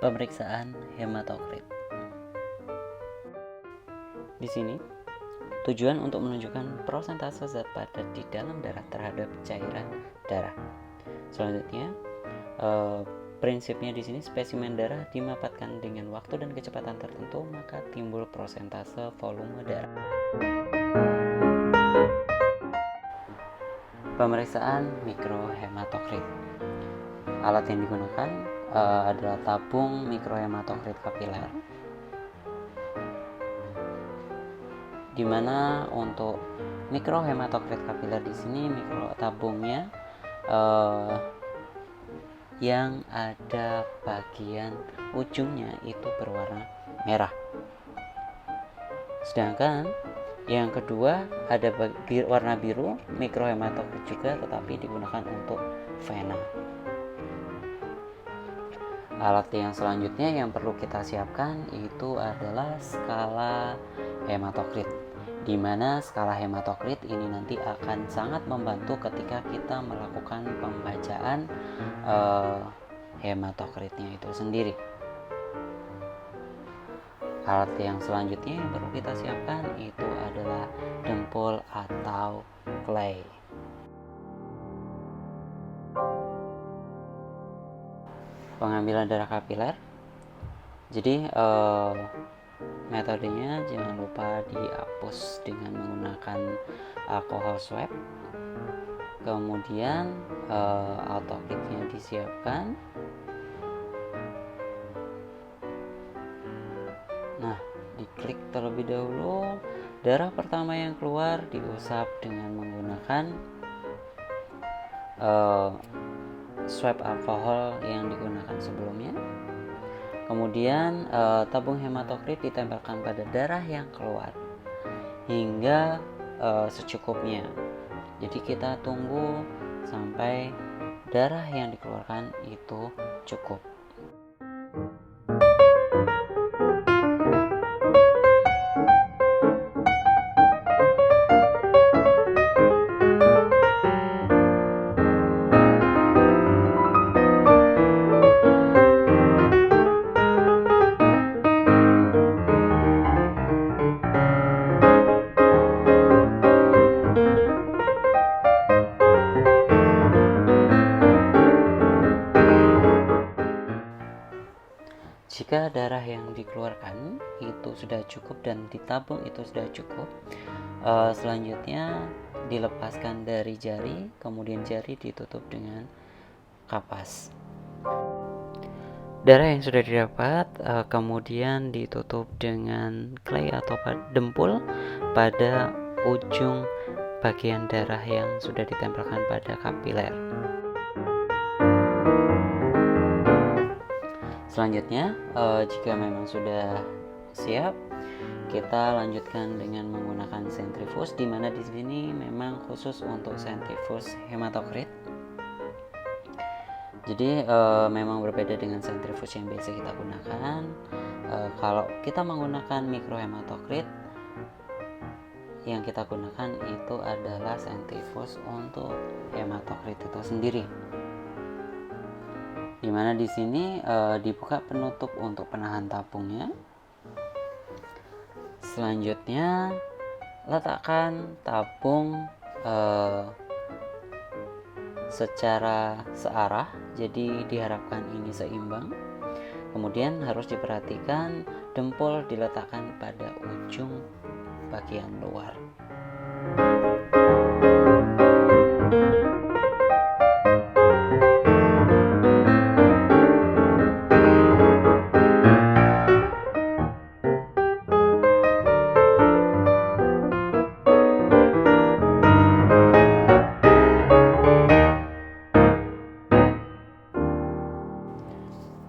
Pemeriksaan hematokrit. Di sini tujuan untuk menunjukkan persentase zat padat di dalam darah terhadap cairan darah. Selanjutnya, prinsipnya di sini spesimen darah dimapatkan dengan waktu dan kecepatan tertentu, maka timbul persentase volume darah. Pemeriksaan mikrohematokrit. Alat yang digunakan adalah tabung mikrohematokrit kapiler, di mana untuk mikrohematokrit kapiler di sini tabungnya yang ada bagian ujungnya itu berwarna merah. Sedangkan yang kedua ada warna biru mikrohematokrit juga, tetapi digunakan untuk vena. Alat yang selanjutnya yang perlu kita siapkan itu adalah skala hematokrit, di mana skala hematokrit ini nanti akan sangat membantu ketika kita melakukan pembacaan hematokritnya itu sendiri. Alat yang selanjutnya yang perlu kita siapkan itu adalah dempul atau clay. Pengambilan darah kapiler. Jadi metodenya jangan lupa dihapus dengan menggunakan alkohol swab. Kemudian autoclavenya disiapkan. Nah, diklik terlebih dahulu. Darah pertama yang keluar diusap dengan menggunakan swab alkohol yang digunakan sebelumnya. Kemudian tabung hematokrit ditempelkan pada darah yang keluar hingga secukupnya. Jadi kita tunggu sampai darah yang dikeluarkan itu cukup. Jika darah yang dikeluarkan itu sudah cukup dan ditabung itu sudah cukup, selanjutnya dilepaskan dari jari, kemudian jari ditutup dengan kapas. Darah yang sudah didapat kemudian ditutup dengan clay atau dempul pada ujung bagian darah yang sudah ditempelkan pada kapiler. Selanjutnya, jika memang sudah siap, kita lanjutkan dengan menggunakan sentrifus, di mana di sini memang khusus untuk sentrifus hematokrit. Jadi memang berbeda dengan sentrifus yang biasa kita gunakan. Kalau kita menggunakan mikrohematokrit, yang kita gunakan itu adalah sentrifus untuk hematokrit itu sendiri. Dimana di sini dibuka penutup untuk penahan tabungnya. Selanjutnya letakkan tabung secara searah, jadi diharapkan ini seimbang. Kemudian harus diperhatikan dempul diletakkan pada ujung bagian luar.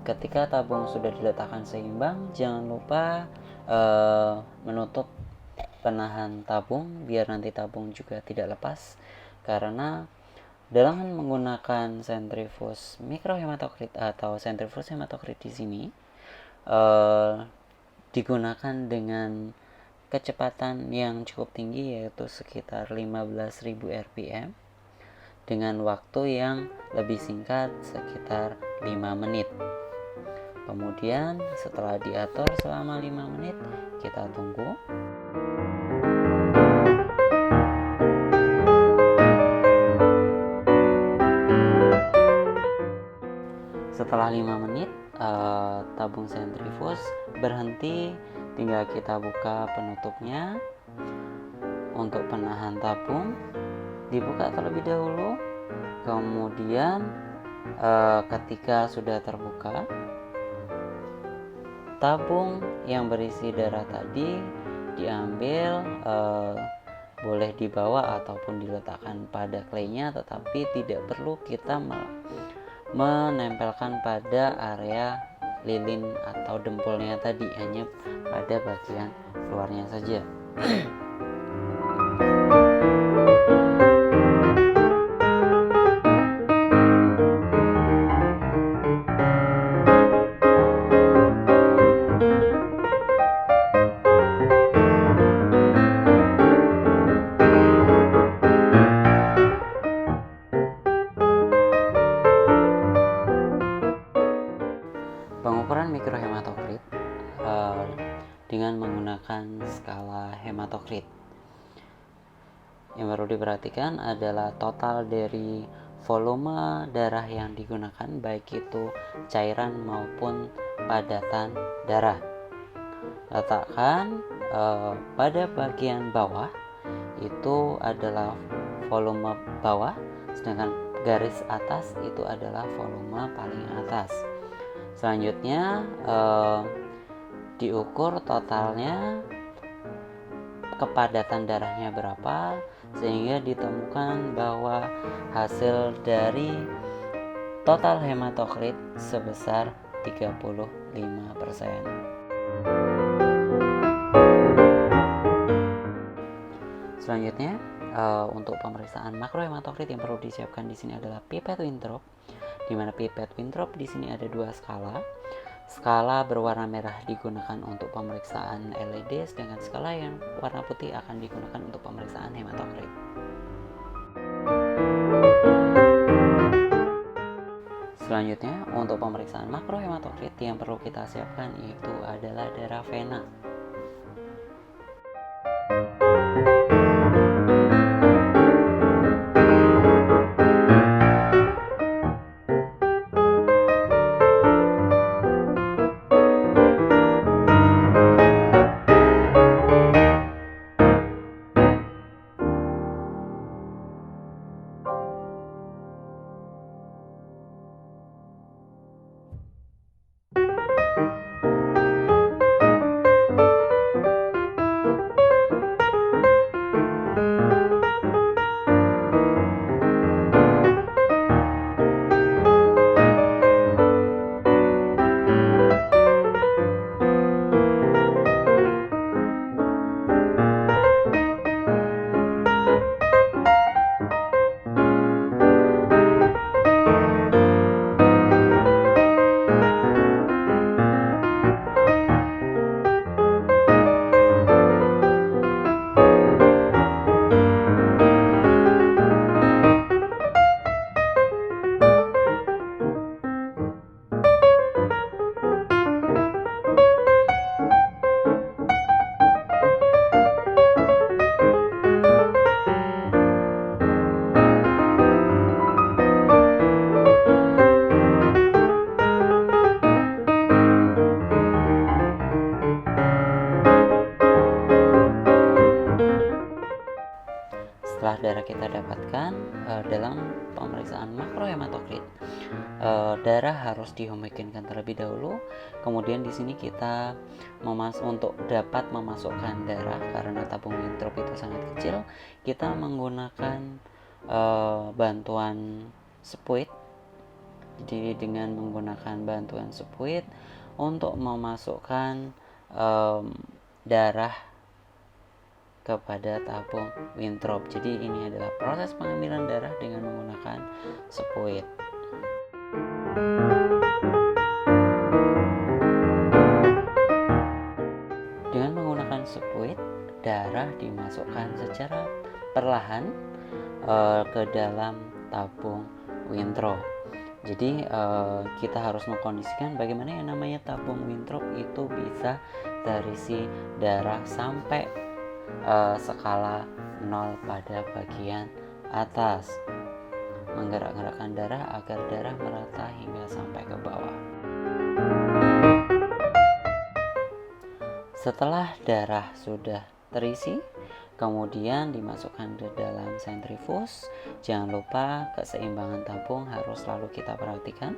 Ketika tabung sudah diletakkan seimbang, jangan lupa menutup penahan tabung biar nanti tabung juga tidak lepas, karena dengan menggunakan sentrifus mikrohematokrit atau sentrifus hematokrit di sini digunakan dengan kecepatan yang cukup tinggi, yaitu sekitar 15.000 rpm dengan waktu yang lebih singkat sekitar 5 menit. Kemudian setelah diatur selama 5 menit, kita tunggu. Setelah 5 menit tabung sentrifus berhenti, tinggal kita buka penutupnya. Untuk penahan tabung dibuka terlebih dahulu, kemudian ketika sudah terbuka, tabung yang berisi darah tadi diambil, boleh dibawa ataupun diletakkan pada klaynya, tetapi tidak perlu kita menempelkan pada area lilin atau dempulnya tadi, hanya pada bagian luarnya saja. Pengukuran mikrohematokrit dengan menggunakan skala hematokrit. Yang perlu diperhatikan adalah total dari volume darah yang digunakan, baik itu cairan maupun padatan darah. Letakkan pada bagian bawah itu adalah volume bawah, sedangkan garis atas itu adalah volume paling atas. Selanjutnya diukur totalnya, kepadatan darahnya berapa, sehingga ditemukan bahwa hasil dari total hematokrit sebesar 35%. Selanjutnya untuk pemeriksaan makrohematokrit yang perlu disiapkan di sini adalah pipet Winthrop, di mana pipet Winthrop di sini ada 2 skala. Skala berwarna merah digunakan untuk pemeriksaan LED, sedangkan skala yang warna putih akan digunakan untuk pemeriksaan hematokrit. Selanjutnya untuk pemeriksaan makrohematokrit yang perlu kita siapkan yaitu adalah darah vena. Setelah darah kita dapatkan dalam pemeriksaan makrohematokrit, darah harus dihomogenkan terlebih dahulu. Kemudian di sini kita untuk dapat memasukkan darah, karena tabung Winthrop itu sangat kecil, kita menggunakan bantuan spuit. Jadi dengan menggunakan bantuan spuit untuk memasukkan darah kepada tabung Winthrop. Jadi ini adalah proses pengambilan darah dengan menggunakan spuit. Dengan menggunakan spuit, darah dimasukkan secara perlahan ke dalam tabung Winthrop. Jadi kita harus mengkondisikan bagaimana yang namanya tabung Winthrop itu bisa terisi darah sampai skala 0 pada bagian atas, menggerak-gerakkan darah agar darah merata hingga sampai ke bawah. Setelah darah sudah terisi, kemudian dimasukkan ke dalam sentrifus. Jangan lupa keseimbangan tabung harus selalu kita perhatikan.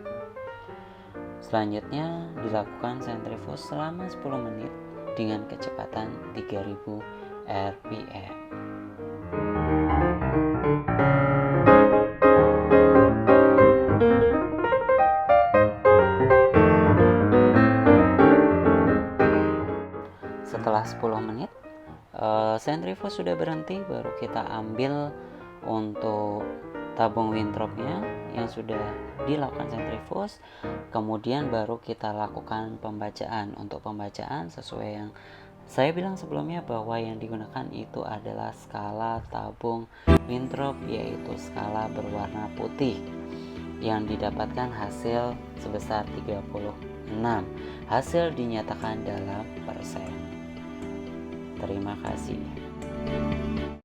Selanjutnya dilakukan sentrifus selama 10 menit dengan kecepatan 3000 rpm. Setelah 10 menit sentrifus sudah berhenti, baru kita ambil untuk tabung Winthrop-nya yang sudah dilakukan sentrifus. Kemudian baru kita lakukan pembacaan. Untuk pembacaan sesuai yang saya bilang sebelumnya, bahwa yang digunakan itu adalah skala tabung Winthrop, yaitu skala berwarna putih, yang didapatkan hasil sebesar 36. Hasil dinyatakan dalam persen. Terima kasih.